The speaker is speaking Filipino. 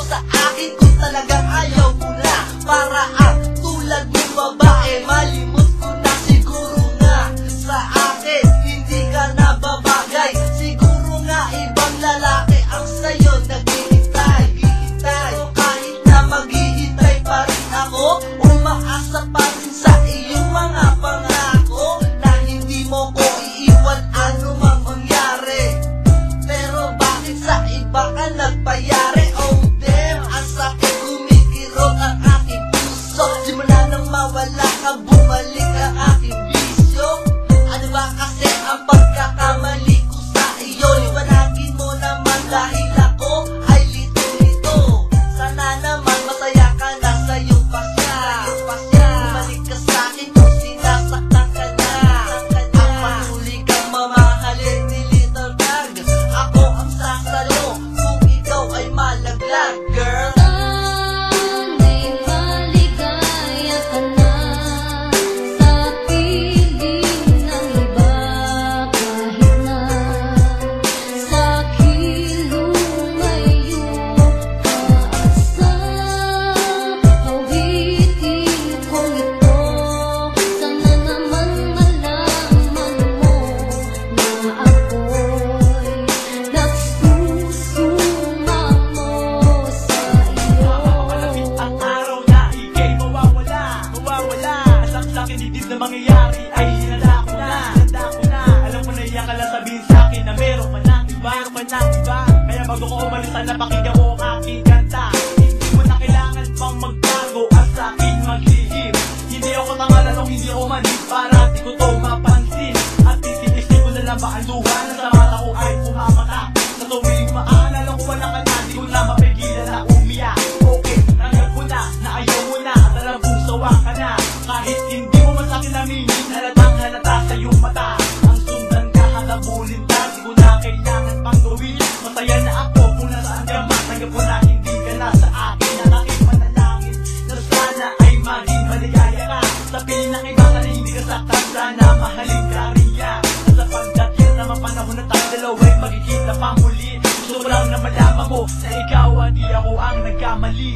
sa akin kung talagang ayaw mo na. Para ang tulad mong babae, malimot ko na siguro nga. Sa akin, hindi ka na babagay. Siguro nga ibang lalaki ang sa'yo naghihintay. Pero kahit na maghihintay pa rin ako, umaasa pa rin sa iyong mga pangako na hindi mo ko iiwan ano mang mangyari. Pero bakit sa iba ka nagpayari? Oh damn, ang sakit, kumikirot ang aking puso. Simula nang mawala ka, bumalik ang aking bisyo. Ano ba kasi ang pagkakamali ko sa iyo? Liwanagin mo naman dahil ako ay lito-lito. Sana naman masaya ka na sa iyong pasya. Bumalik ka sa akin kung sinasaktan ka na. Ang patuloy kang mamahalin ni Little Bag. Ako ang sasalo kung ikaw ay malaglag, girl. Sana'y maligaya ka na sa piling ng iba, kahit na sa kilong ngayon ka at sa awitin kong ito. Sana naman malaman mo na ako'y nagsusumamo sa iyo. Malapit ang araw na ika'y mawawala. Saksak inibig na mangyayari ay hinanda ko na. Alam mo na iyan ka lang sabihin sa akin na meron man ng iba. Kaya bago ko umalis sana pakinggan mo ang aking kanta. Hindi mo na kailangan pang magbago at sa akin maglihim. Hindi ako tangalan o hindi ako manis para di ko to mapansin. At titiisin ko na lang ba ang luha na sa mata ko ay pumapata. Sa tuwing maalala ko wala ka na, di ko na mapigilan na umiyak. Okay, tanggap ko na ayaw mo na at alam kong sawa ka na. Kahit hindi mo man sa'kin aminin, halatang halata sa iyong mata. Ang sundan ka, hatabulin ka, di ko na kailangan pang gawin. Masaya na ako kung nasaan ka man, tanggap ko na hindi ka na sa akin. Ang aking panalangin na sana ay maging maligaya ka. Sa piling ng iba ka na hindi ka saktan, sana mahalin ka rin yan. At sa pagdating na mapanahon na tayo dalawa'y magkikita pang muli. Gusto ko lang na malaman mo na ikaw at di ako ang nagkamali.